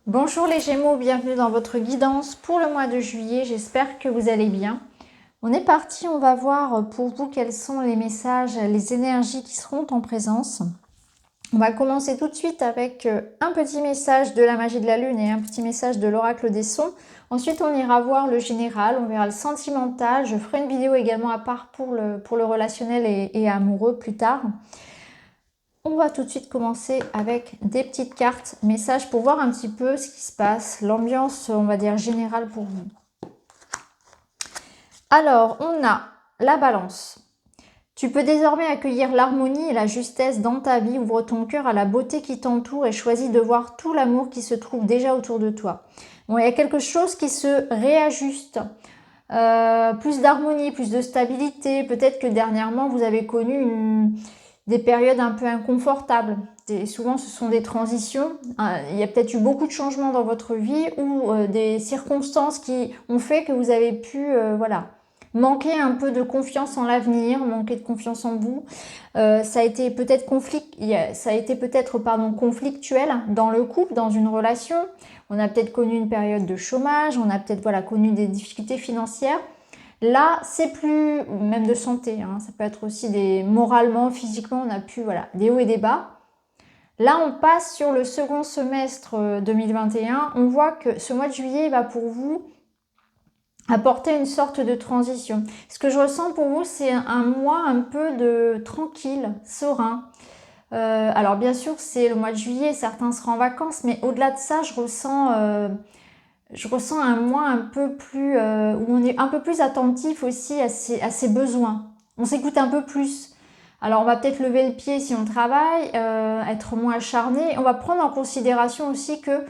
Bonjour les Gémeaux, bienvenue dans votre guidance pour le mois de juillet, j'espère que vous allez bien. On est parti, on va voir pour vous quels sont les messages, les énergies qui seront en présence. On va commencer tout de suite avec un petit message de la magie de la lune et un petit message de l'oracle des sons. Ensuite on ira voir le général, on verra le sentimental, je ferai une vidéo également à part pour le relationnel et amoureux plus tard. On va tout de suite commencer avec des petites cartes messages pour voir un petit peu ce qui se passe, l'ambiance, on va dire, générale pour vous. Alors, on a la balance. Tu peux désormais accueillir l'harmonie et la justesse dans ta vie, ouvre ton cœur à la beauté qui t'entoure et choisis de voir tout l'amour qui se trouve déjà autour de toi. Bon, il y a quelque chose qui se réajuste. Plus d'harmonie, plus de stabilité. Peut-être que dernièrement, vous avez connu des périodes un peu inconfortables. Souvent, ce sont des transitions. Il y a peut-être eu beaucoup de changements dans votre vie ou des circonstances qui ont fait que vous avez pu manquer un peu de confiance en l'avenir, manquer de confiance en vous. Ça a été peut-être conflictuel dans le couple, dans une relation. On a peut-être connu une période de chômage, on a peut-être connu des difficultés financières. Là, c'est plus, même de santé, ça peut être aussi moralement, physiquement, on a pu, des hauts et des bas. Là, on passe sur le second semestre 2021. On voit que ce mois de juillet va pour vous apporter une sorte de transition. Ce que je ressens pour vous, c'est un mois un peu de tranquille, serein. Alors bien sûr, c'est le mois de juillet, certains seront en vacances, mais au-delà de ça, je ressens un mois un peu plus où on est un peu plus attentif aussi à ses besoins. On s'écoute un peu plus. Alors on va peut-être lever le pied si on travaille, être moins acharné. On va prendre en considération aussi que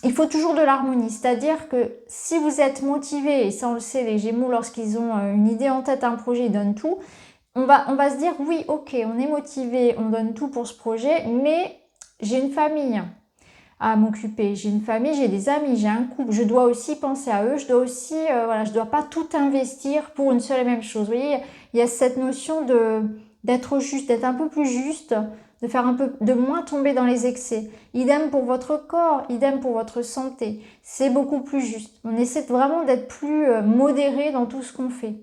il faut toujours de l'harmonie. C'est-à-dire que si vous êtes motivé, et ça on le sait, les Gémeaux, lorsqu'ils ont une idée en tête, un projet, ils donnent tout. On va se dire oui, ok, on est motivé, on donne tout pour ce projet, mais j'ai une famille à m'occuper, j'ai une famille, j'ai des amis, j'ai un couple, je dois aussi penser à eux, je dois aussi, je dois pas tout investir pour une seule et même chose. Vous voyez, il y a cette notion d'être juste, d'être un peu plus juste, de faire un peu, de moins tomber dans les excès. Idem pour votre corps, idem pour votre santé. C'est beaucoup plus juste. On essaie vraiment d'être plus modéré dans tout ce qu'on fait.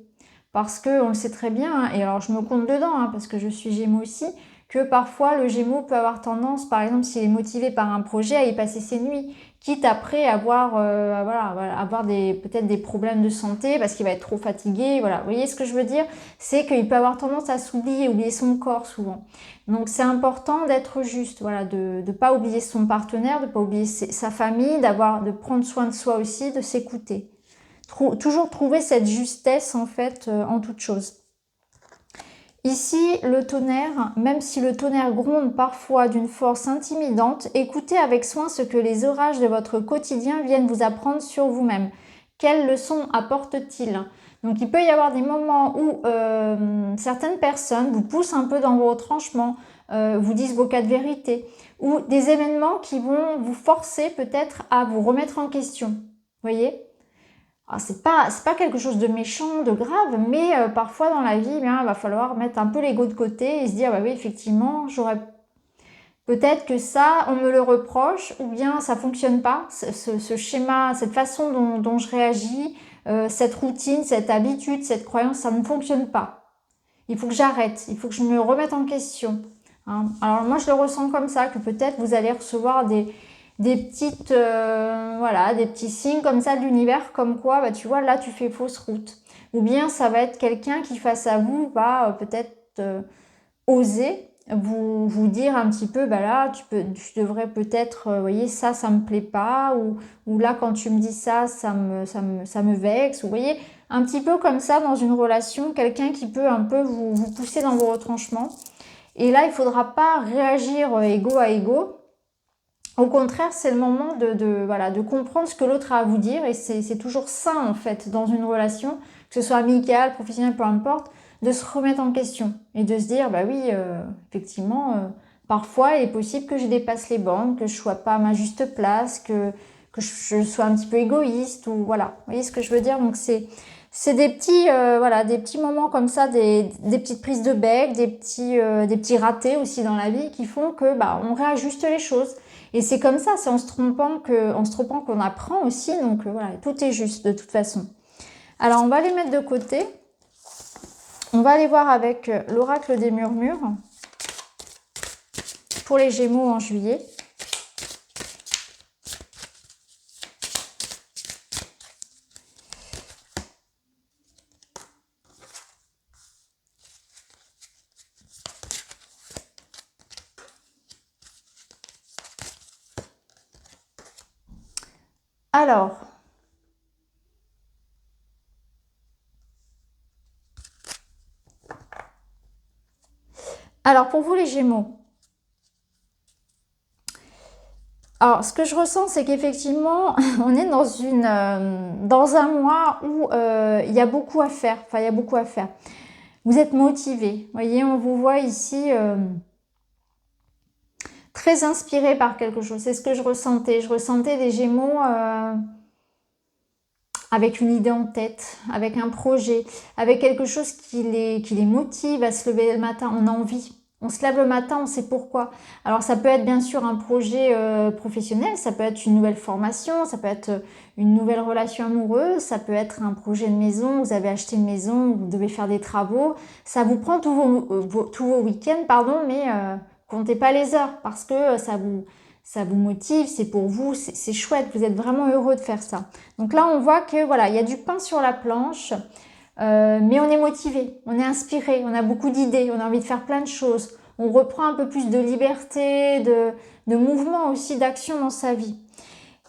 Parce que on le sait très bien, et alors je me compte dedans, parce que je suis Gémeaux aussi, que parfois le Gémeaux peut avoir tendance, par exemple s'il est motivé par un projet, à y passer ses nuits, quitte après à avoir, peut-être des problèmes de santé parce qu'il va être trop fatigué. Voilà, vous voyez ce que je veux dire? C'est qu'il peut avoir tendance à s'oublier, oublier son corps souvent. Donc c'est important d'être juste, de ne pas oublier son partenaire, de ne pas oublier sa famille, de prendre soin de soi aussi, de s'écouter. Toujours trouver cette justesse en fait en toute chose. Ici, le tonnerre, même si le tonnerre gronde parfois d'une force intimidante, écoutez avec soin ce que les orages de votre quotidien viennent vous apprendre sur vous-même. Quelles leçons apportent-ils? Donc il peut y avoir des moments où certaines personnes vous poussent un peu dans vos retranchements, vous disent vos cas de vérité, ou des événements qui vont vous forcer peut-être à vous remettre en question. Vous voyez? C'est pas quelque chose de méchant, de grave, mais parfois dans la vie, il va falloir mettre un peu l'ego de côté et se dire, bah oui, effectivement, j'aurais peut-être que ça, on me le reproche, ou bien ça fonctionne pas, ce schéma, cette façon dont je réagis, cette routine, cette habitude, cette croyance, ça ne fonctionne pas. Il faut que j'arrête, il faut que je me remette en question. Alors moi, je le ressens comme ça, que peut-être vous allez recevoir des petites des petits signes comme ça de l'univers, comme quoi tu vois, là tu fais fausse route, ou bien ça va être quelqu'un qui face à vous va peut-être oser vous dire un petit peu, là tu devrais peut-être vous voyez, ça me plaît pas, ou là quand tu me dis ça me vexe, vous voyez, un petit peu comme ça dans une relation, quelqu'un qui peut un peu vous pousser dans vos retranchements. Et là il faudra pas réagir ego à ego. Au contraire, c'est le moment de comprendre ce que l'autre a à vous dire, et c'est toujours sain en fait dans une relation, que ce soit amicale, professionnelle, peu importe, de se remettre en question et de se dire, bah oui, effectivement, parfois il est possible que je dépasse les bornes, que je sois pas à ma juste place, que je sois un petit peu égoïste, ou voilà, vous voyez ce que je veux dire. Donc c'est des petits moments comme ça, des petites prises de bec, des petits ratés aussi dans la vie qui font que on réajuste les choses. Et c'est comme ça, c'est en se trompant qu'on apprend aussi. Donc voilà, tout est juste de toute façon. Alors on va les mettre de côté. On va aller voir avec l'oracle des murmures pour les Gémeaux en juillet. Alors pour vous les Gémeaux, alors ce que je ressens c'est qu'effectivement on est dans un mois où il y a beaucoup à faire, enfin il y a beaucoup à faire. Vous êtes motivés, vous voyez, on vous voit ici très inspiré par quelque chose, c'est ce que je ressentais des Gémeaux avec une idée en tête, avec un projet, avec quelque chose qui les motive à se lever le matin, on a envie. On se lève le matin, on sait pourquoi. Alors ça peut être bien sûr un projet professionnel, ça peut être une nouvelle formation, ça peut être une nouvelle relation amoureuse, ça peut être un projet de maison, vous avez acheté une maison, vous devez faire des travaux. Ça vous prend tous vos week-ends, pardon, mais comptez pas les heures parce que ça vous motive, c'est pour vous, c'est chouette, vous êtes vraiment heureux de faire ça. Donc là, on voit que voilà, il y a du pain sur la planche. Mais on est motivé, on est inspiré, on a beaucoup d'idées, on a envie de faire plein de choses. On reprend un peu plus de liberté, de mouvement aussi, d'action dans sa vie.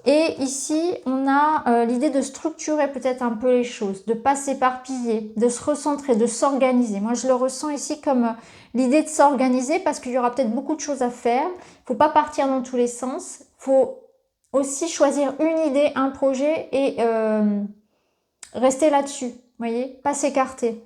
Et ici, on a l'idée de structurer peut-être un peu les choses, de ne pas s'éparpiller, de se recentrer, de s'organiser. Moi, je le ressens ici comme l'idée de s'organiser parce qu'il y aura peut-être beaucoup de choses à faire. Il ne faut pas partir dans tous les sens. Il faut aussi choisir une idée, un projet et rester là-dessus. Voyez, pas s'écarter.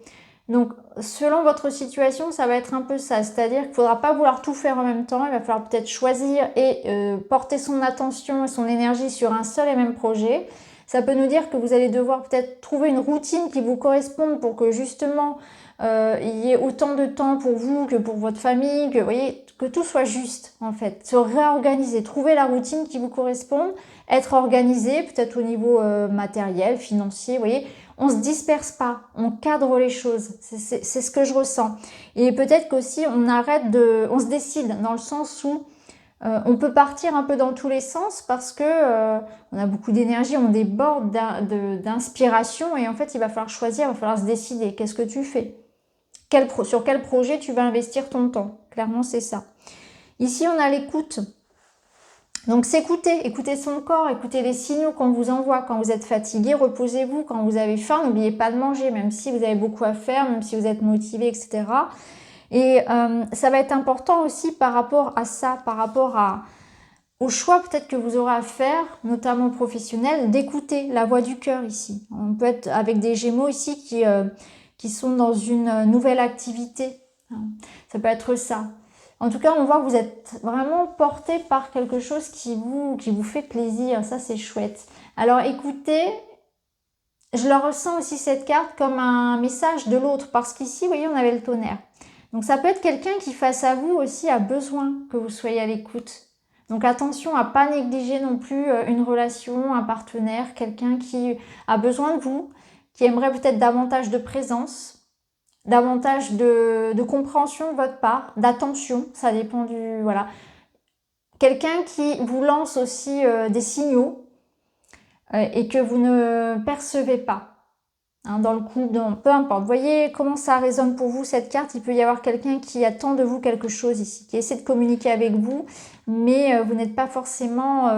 Donc, selon votre situation, ça va être un peu ça. C'est-à-dire qu'il ne faudra pas vouloir tout faire en même temps. Il va falloir peut-être choisir et porter son attention et son énergie sur un seul et même projet. Ça peut nous dire que vous allez devoir peut-être trouver une routine qui vous corresponde pour que justement il y ait autant de temps pour vous que pour votre famille, que, vous voyez, que tout soit juste en fait. Se réorganiser, trouver la routine qui vous corresponde, être organisé peut-être au niveau matériel, financier, vous voyez. On se disperse pas, on cadre les choses, c'est ce que je ressens. Et peut-être qu'aussi on se décide dans le sens où on peut partir un peu dans tous les sens parce que on a beaucoup d'énergie, on déborde d'inspiration et en fait il va falloir choisir, il va falloir se décider. Qu'est-ce que tu fais? Sur quel projet tu vas investir ton temps? Clairement c'est ça. Ici on a l'écoute. Donc s'écouter, écouter son corps, écouter les signaux qu'on vous envoie. Quand vous êtes fatigué, reposez-vous. Quand vous avez faim, n'oubliez pas de manger, même si vous avez beaucoup à faire, même si vous êtes motivé, etc. Et ça va être important aussi par rapport à ça, par rapport au choix peut-être que vous aurez à faire, notamment professionnel, d'écouter la voix du cœur ici. On peut être avec des Gémeaux ici qui sont dans une nouvelle activité. Ça peut être ça. En tout cas, on voit que vous êtes vraiment porté par quelque chose qui vous fait plaisir. Ça, c'est chouette. Alors, écoutez, je le ressens aussi cette carte comme un message de l'autre. Parce qu'ici, vous voyez, on avait le tonnerre. Donc, ça peut être quelqu'un qui, face à vous aussi, a besoin que vous soyez à l'écoute. Donc, attention à ne pas négliger non plus une relation, un partenaire, quelqu'un qui a besoin de vous, qui aimerait peut-être davantage de présence, davantage de compréhension de votre part, d'attention, ça dépend du... Voilà. Quelqu'un qui vous lance aussi des signaux et que vous ne percevez pas. Hein, dans le couple, peu importe. Vous voyez comment ça résonne pour vous cette carte. Il peut y avoir quelqu'un qui attend de vous quelque chose ici, qui essaie de communiquer avec vous, mais vous n'êtes pas forcément...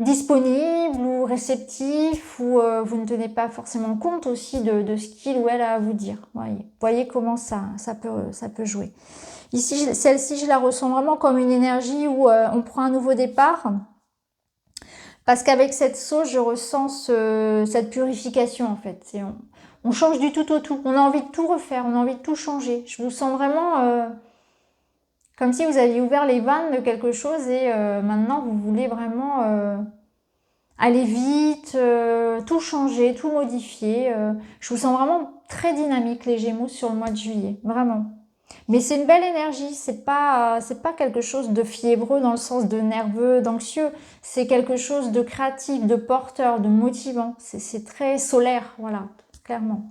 disponible ou réceptif ou vous ne tenez pas forcément compte aussi de ce qu'il ou elle a à vous dire. Voyez comment ça peut jouer. Ici, celle-ci, je la ressens vraiment comme une énergie où on prend un nouveau départ. Parce qu'avec cette sauce, je ressens cette purification en fait. On change du tout au tout. On a envie de tout refaire, on a envie de tout changer. Je vous sens vraiment... comme si vous aviez ouvert les vannes de quelque chose et maintenant vous voulez vraiment aller vite, tout changer, tout modifier. Je vous sens vraiment très dynamique les Gémeaux sur le mois de juillet, vraiment. Mais c'est une belle énergie, c'est pas quelque chose de fiévreux dans le sens de nerveux, d'anxieux. C'est quelque chose de créatif, de porteur, de motivant. C'est très solaire, voilà, clairement.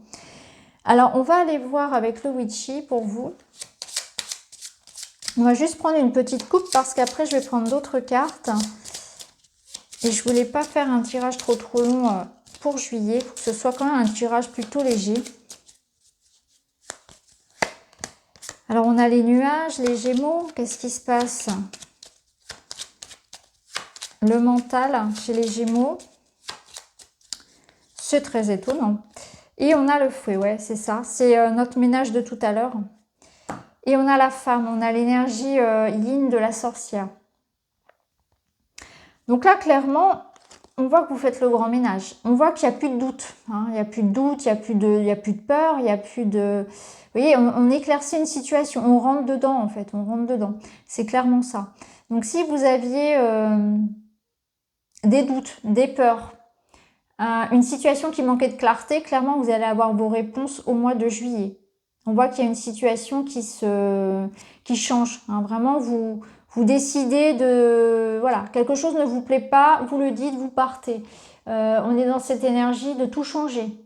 Alors, on va aller voir avec le Witchy pour vous. On va juste prendre une petite coupe parce qu'après, je vais prendre d'autres cartes. Et je voulais pas faire un tirage trop long pour juillet. Il faut que ce soit quand même un tirage plutôt léger. Alors, on a les nuages, les Gémeaux. Qu'est-ce qui se passe? Le mental chez les Gémeaux. C'est très étonnant. Et on a le fouet, ouais, c'est ça. C'est notre ménage de tout à l'heure. Et on a la femme, on a l'énergie yin de la sorcière. Donc là, clairement, on voit que vous faites le grand ménage. On voit qu'il n'y a plus de doute. Hein. Il n'y a plus de doute, il n'y a plus de peur, il n'y a plus de... Vous voyez, on éclaircit une situation, on rentre dedans en fait, on rentre dedans. C'est clairement ça. Donc si vous aviez des doutes, des peurs, une situation qui manquait de clarté, clairement vous allez avoir vos réponses au mois de juillet. On voit qu'il y a une situation qui change. Hein. Vraiment, vous décidez de... Voilà, quelque chose ne vous plaît pas, vous le dites, vous partez. On est dans cette énergie de tout changer.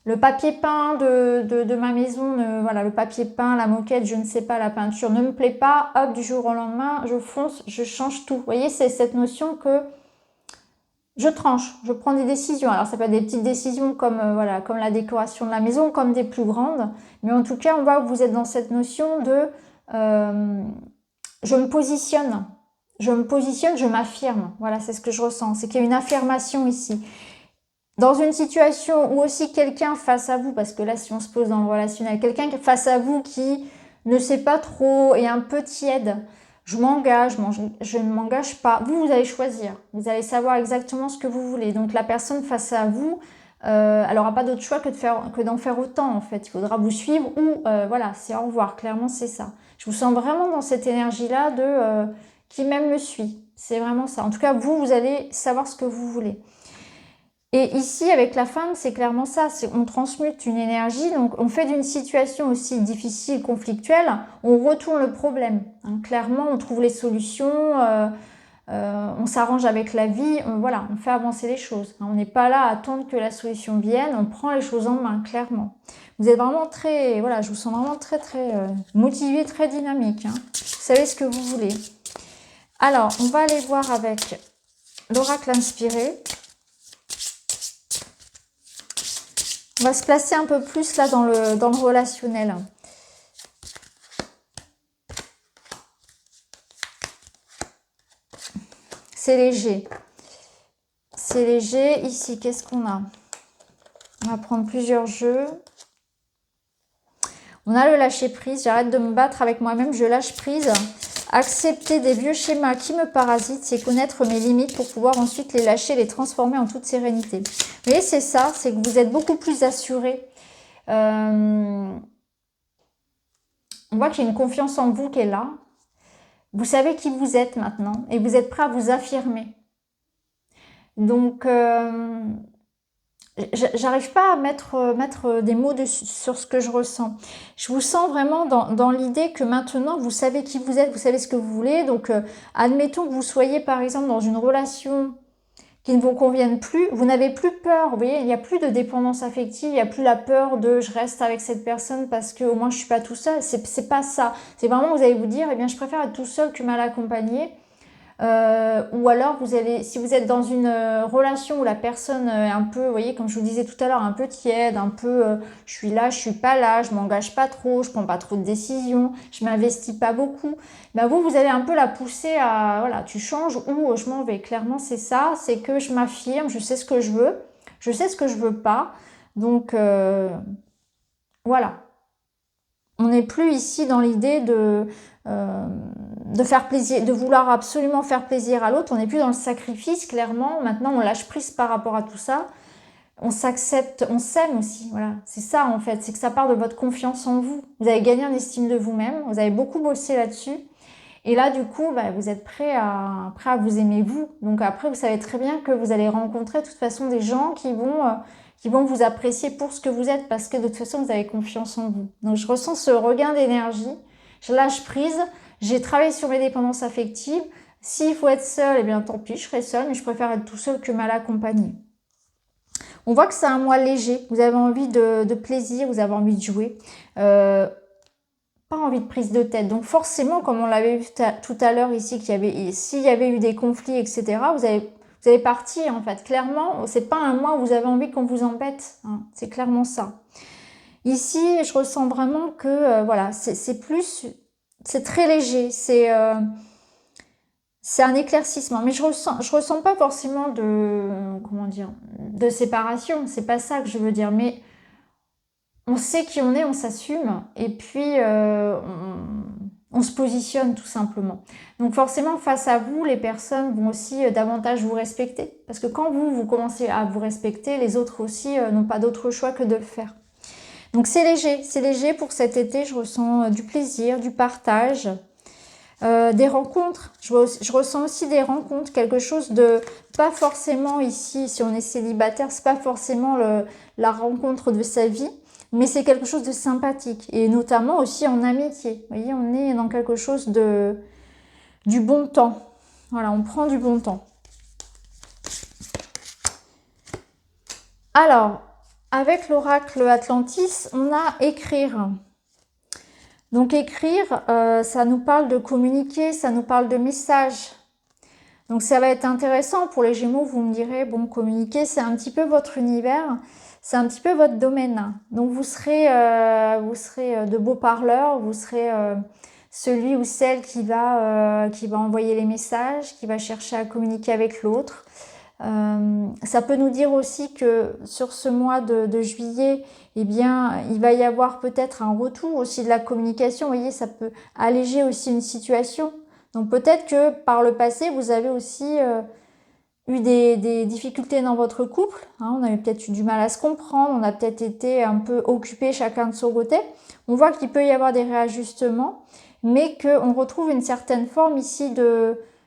Le papier peint de ma maison, voilà, le papier peint, la moquette, je ne sais pas, la peinture ne me plaît pas. Hop, du jour au lendemain, je fonce, je change tout. Vous voyez, c'est cette notion que je tranche, je prends des décisions. Alors, ça peut être des petites décisions comme, voilà, comme la décoration de la maison, comme des plus grandes. Mais en tout cas, on voit que vous êtes dans cette notion de je me positionne, je m'affirme. Voilà, c'est ce que je ressens. C'est qu'il y a une affirmation ici. Dans une situation où aussi quelqu'un face à vous, parce que là, si on se pose dans le relationnel, quelqu'un face à vous qui ne sait pas trop, est un peu tiède, je m'engage, je ne m'engage pas. Vous allez choisir. Vous allez savoir exactement ce que vous voulez. Donc, la personne face à vous, elle n'aura pas d'autre choix que d'en faire autant, en fait. Il faudra vous suivre ou, voilà, c'est au revoir. Clairement, c'est ça. Je vous sens vraiment dans cette énergie-là de qui même me suit. C'est vraiment ça. En tout cas, vous allez savoir ce que vous voulez. Et ici, avec la femme, c'est clairement ça. On transmute une énergie. Donc, on fait d'une situation aussi difficile, conflictuelle, on retourne le problème. Hein, clairement, on trouve les solutions, on s'arrange avec la vie. Voilà, on fait avancer les choses. Hein, on n'est pas là à attendre que la solution vienne. On prend les choses en main, clairement. Vous êtes vraiment très... Voilà, je vous sens vraiment très, très motivé, très dynamique. Hein. Vous savez ce que vous voulez. Alors, on va aller voir avec l'oracle inspiré. On va se placer un peu plus là dans le relationnel. C'est léger. C'est léger. Ici, qu'est-ce qu'on a? On va prendre plusieurs jeux. On a le lâcher prise. J'arrête de me battre avec moi-même. Je lâche prise. Accepter des vieux schémas qui me parasitent, c'est connaître mes limites pour pouvoir ensuite les lâcher, les transformer en toute sérénité. Vous voyez, c'est ça, c'est que vous êtes beaucoup plus assuré. On voit qu'il y a une confiance en vous qui est là. Vous savez qui vous êtes maintenant et vous êtes prêt à vous affirmer. Donc, j'arrive pas à mettre des mots sur ce que je ressens. Je vous sens vraiment dans l'idée que maintenant, vous savez qui vous êtes, vous savez ce que vous voulez. Donc, admettons que vous soyez, par exemple, dans une relation qui ne vous convienne plus. Vous n'avez plus peur, vous voyez, il n'y a plus de dépendance affective, il n'y a plus la peur de « je reste avec cette personne parce qu'au moins je ne suis pas tout seul ». C'est pas ça. C'est vraiment, vous allez vous dire « eh bien, je préfère être tout seul que mal accompagné ». Ou alors vous allez, si vous êtes dans une relation où la personne est un peu, vous voyez, comme je vous disais tout à l'heure, un peu tiède, un peu je suis là, je suis pas là, je m'engage pas trop, je prends pas trop de décisions, je m'investis pas beaucoup, ben vous allez un peu la pousser à, voilà, tu changes ou je m'en vais. Clairement, c'est ça, c'est que je m'affirme, je sais ce que je veux, je sais ce que je veux pas, donc voilà. On n'est plus ici dans l'idée de faire plaisir, de vouloir absolument faire plaisir à l'autre. On n'est plus dans le sacrifice, clairement. Maintenant, on lâche prise par rapport à tout ça. On s'accepte, on s'aime aussi. Voilà, c'est ça en fait. C'est que ça part de votre confiance en vous. Vous avez gagné en estime de vous-même. Vous avez beaucoup bossé là-dessus. Et là, du coup, vous êtes prêt à vous aimer vous. Donc après, vous savez très bien que vous allez rencontrer de toute façon des gens qui vont vous apprécier pour ce que vous êtes parce que de toute façon, vous avez confiance en vous. Donc, je ressens ce regain d'énergie. Je lâche prise, j'ai travaillé sur mes dépendances affectives. S'il faut être seul, eh bien tant pis, je serai seule, mais je préfère être tout seul que mal accompagné. On voit que c'est un mois léger, vous avez envie de plaisir, vous avez envie de jouer, pas envie de prise de tête. Donc forcément, comme on l'avait vu tout à l'heure ici, s'il y avait eu des conflits, etc., vous allez partir en fait. Clairement, c'est pas un mois où vous avez envie qu'on vous embête, hein. C'est clairement ça. Ici, je ressens vraiment que voilà, c'est très léger, c'est un éclaircissement, mais je ressens pas forcément de séparation, c'est pas ça que je veux dire, mais on sait qui on est, on s'assume, et puis on se positionne tout simplement. Donc forcément, face à vous, les personnes vont aussi davantage vous respecter, parce que quand vous commencez à vous respecter, les autres aussi n'ont pas d'autre choix que de le faire. Donc c'est léger pour cet été, je ressens du plaisir, du partage, des rencontres, je ressens aussi des rencontres, quelque chose de, pas forcément ici, si on est célibataire, c'est pas forcément la rencontre de sa vie, mais c'est quelque chose de sympathique, et notamment aussi en amitié. Vous voyez, on est dans quelque chose du bon temps. Voilà, on prend du bon temps. Alors, avec l'oracle Atlantis, on a écrire. Donc écrire, ça nous parle de communiquer, ça nous parle de messages. Donc ça va être intéressant pour les Gémeaux, vous me direz, bon, communiquer, c'est un petit peu votre univers, c'est un petit peu votre domaine. Donc vous serez de beaux parleurs, vous serez celui ou celle qui va envoyer les messages, qui va chercher à communiquer avec l'autre. Ça peut nous dire aussi que sur ce mois de juillet, eh bien, il va y avoir peut-être un retour aussi de la communication. Vous voyez, ça peut alléger aussi une situation. Donc peut-être que par le passé, vous avez aussi eu des difficultés dans votre couple. Hein, on avait peut-être eu du mal à se comprendre, on a peut-être été un peu occupés chacun de son côté. On voit qu'il peut y avoir des réajustements, mais qu'on retrouve une certaine forme ici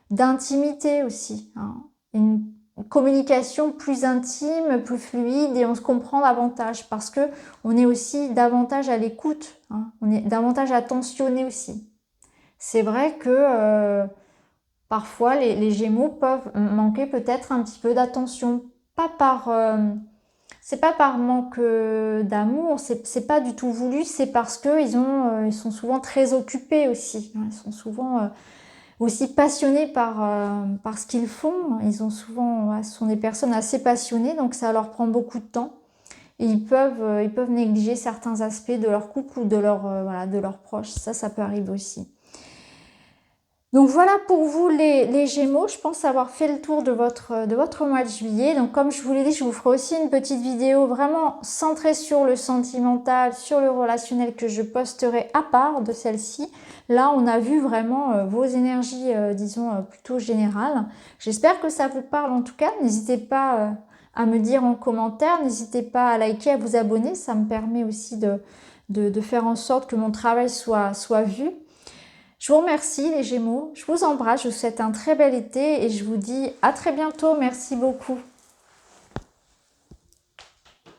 d'intimité aussi. Hein, une communication plus intime, plus fluide, et on se comprend davantage parce que on est aussi davantage à l'écoute, hein, on est davantage attentionné aussi. C'est vrai que parfois les Gémeaux peuvent manquer peut-être un petit peu d'attention, c'est pas par manque d'amour, c'est pas du tout voulu, c'est parce que ils sont souvent très occupés aussi, hein, ils sont souvent aussi passionnés par ce qu'ils font. Ils ont souvent, ce sont des personnes assez passionnées, donc ça leur prend beaucoup de temps. Et ils peuvent négliger certains aspects de leur couple ou de leurs proches. Ça peut arriver aussi. Donc voilà pour vous les Gémeaux, je pense avoir fait le tour de votre mois de juillet. Donc comme je vous l'ai dit, je vous ferai aussi une petite vidéo vraiment centrée sur le sentimental, sur le relationnel, que je posterai à part de celle-ci. Là, on a vu vraiment vos énergies, disons, plutôt générales. J'espère que ça vous parle en tout cas. N'hésitez pas à me dire en commentaire, n'hésitez pas à liker, à vous abonner. Ça me permet aussi de faire en sorte que mon travail soit vu. Je vous remercie les Gémeaux, je vous embrasse, je vous souhaite un très bel été et je vous dis à très bientôt, merci beaucoup.